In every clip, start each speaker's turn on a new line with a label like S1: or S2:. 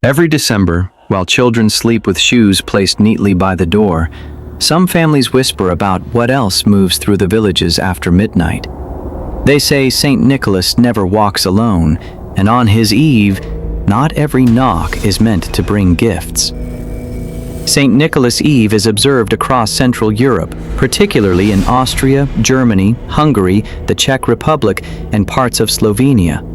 S1: Every December, while children sleep with shoes placed neatly by the door, some families whisper about what else moves through the villages after midnight. They say St. Nicholas never walks alone, and on his eve, not every knock is meant to bring gifts. St. Nicholas Eve is observed across Central Europe, particularly in Austria, Germany, Hungary, the Czech Republic, and parts of Slovenia.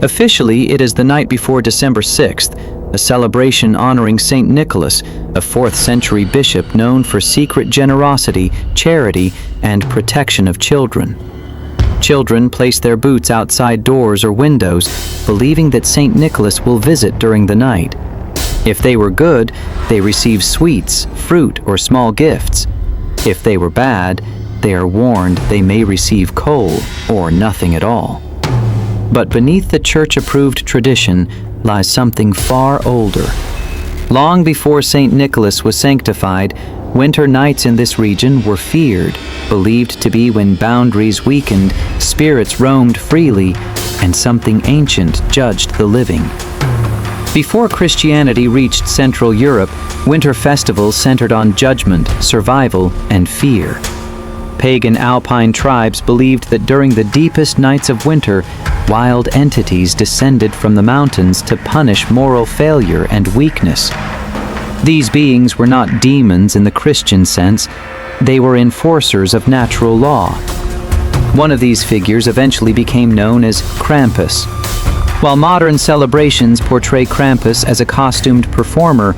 S1: Officially, it is the night before December 6th, a celebration honoring St. Nicholas, a 4th century bishop known for secret generosity, charity, and protection of children. Children place their boots outside doors or windows, believing that St. Nicholas will visit during the night. If they were good, they receive sweets, fruit, or small gifts. If they were bad, they are warned they may receive coal or nothing at all. But beneath the church-approved tradition lies something far older. Long before St. Nicholas was sanctified, winter nights in this region were feared, believed to be when boundaries weakened, spirits roamed freely, and something ancient judged the living. Before Christianity reached Central Europe, winter festivals centered on judgment, survival, and fear. Pagan alpine tribes believed that during the deepest nights of winter, wild entities descended from the mountains to punish moral failure and weakness. These beings were not demons in the Christian sense, they were enforcers of natural law. One of these figures eventually became known as Krampus. While modern celebrations portray Krampus as a costumed performer,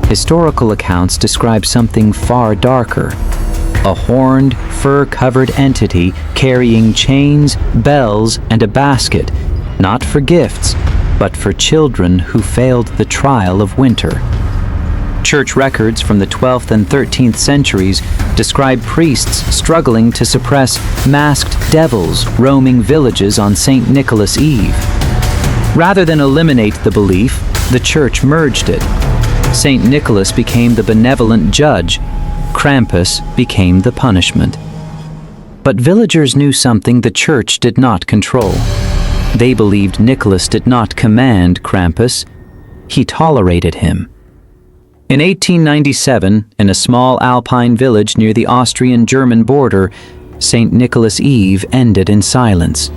S1: historical accounts describe something far darker. A horned, fur-covered entity carrying chains, bells, and a basket, not for gifts, but for children who failed the trial of winter. Church records from the 12th and 13th centuries describe priests struggling to suppress masked devils roaming villages on St. Nicholas Eve. Rather than eliminate the belief, the church merged it. St. Nicholas became the benevolent judge. Krampus became the punishment. But villagers knew something the church did not control. They believed Nicholas did not command Krampus, he tolerated him. In 1897, in a small alpine village near the Austrian-German border, St. Nicholas Eve ended in silence.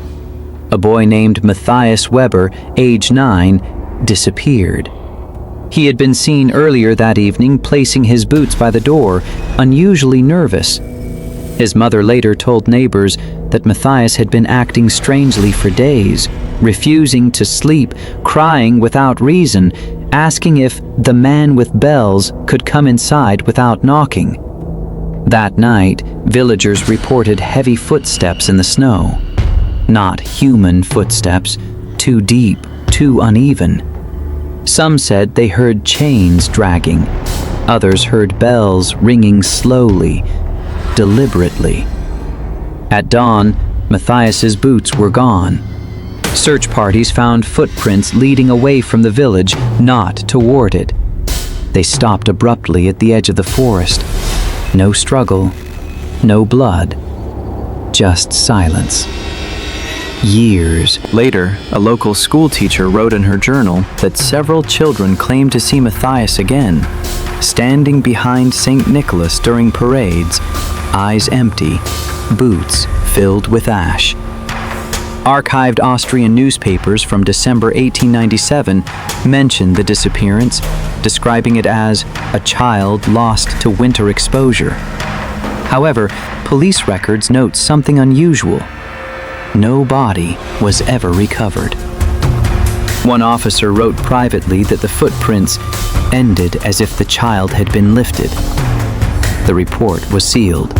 S1: A boy named Matthias Weber, age 9, disappeared. He had been seen earlier that evening placing his boots by the door, unusually nervous. His mother later told neighbors that Matthias had been acting strangely for days, refusing to sleep, crying without reason, asking if the man with bells could come inside without knocking. That night, villagers reported heavy footsteps in the snow. Not human footsteps, too deep, too uneven. Some said they heard chains dragging. Others heard bells ringing slowly, deliberately. At dawn, Matthias's boots were gone. Search parties found footprints leading away from the village, not toward it. They stopped abruptly at the edge of the forest. No struggle, no blood, just silence. Years later, a local school teacher wrote in her journal that several children claimed to see Matthias again, standing behind St. Nicholas during parades, eyes empty, boots filled with ash. Archived Austrian newspapers from December 1897 mentioned the disappearance, describing it as a child lost to winter exposure. However, police records note something unusual. No body was ever recovered. One officer wrote privately that the footprints ended as if the child had been lifted. The report was sealed.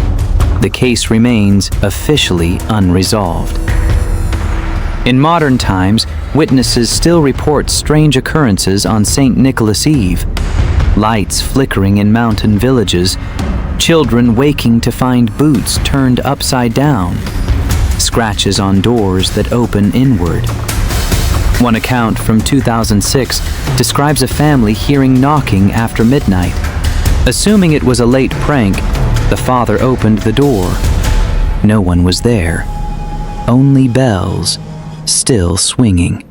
S1: The case remains officially unresolved. In modern times, witnesses still report strange occurrences on St. Nicholas Eve. Lights flickering in mountain villages, children waking to find boots turned upside down, scratches on doors that open inward. One account from 2006 describes a family hearing knocking after midnight. Assuming it was a late prank, the father opened the door. No one was there. Only bells, still swinging.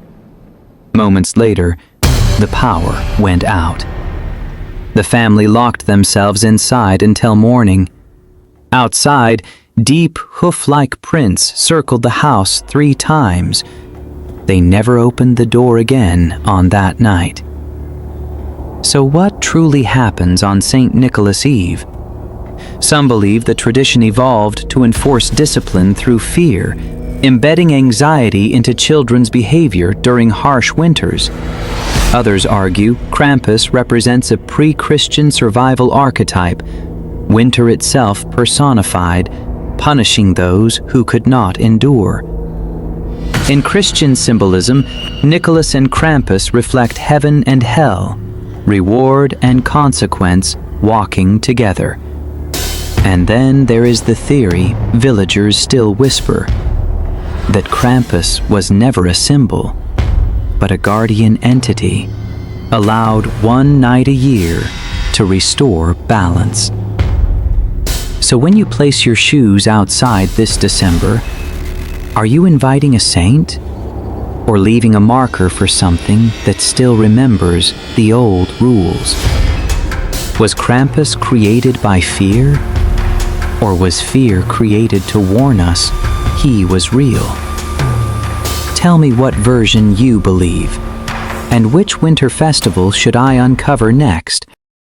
S1: Moments later, the power went out. The family locked themselves inside until morning. Outside, deep hoof-like prints circled the house 3 times. They never opened the door again on that night. So what truly happens on St. Nicholas Eve? Some believe the tradition evolved to enforce discipline through fear, embedding anxiety into children's behavior during harsh winters. Others argue Krampus represents a pre-Christian survival archetype, winter itself personified, punishing those who could not endure. In Christian symbolism, Nicholas and Krampus reflect heaven and hell, reward and consequence walking together. And then there is the theory villagers still whisper, that Krampus was never a symbol, but a guardian entity, allowed 1 night a year to restore balance. So when you place your shoes outside this December, are you inviting a saint? Or leaving a marker for something that still remembers the old rules? Was Krampus created by fear? Or was fear created to warn us he was real? Tell me what version you believe, and which winter festival should I uncover next?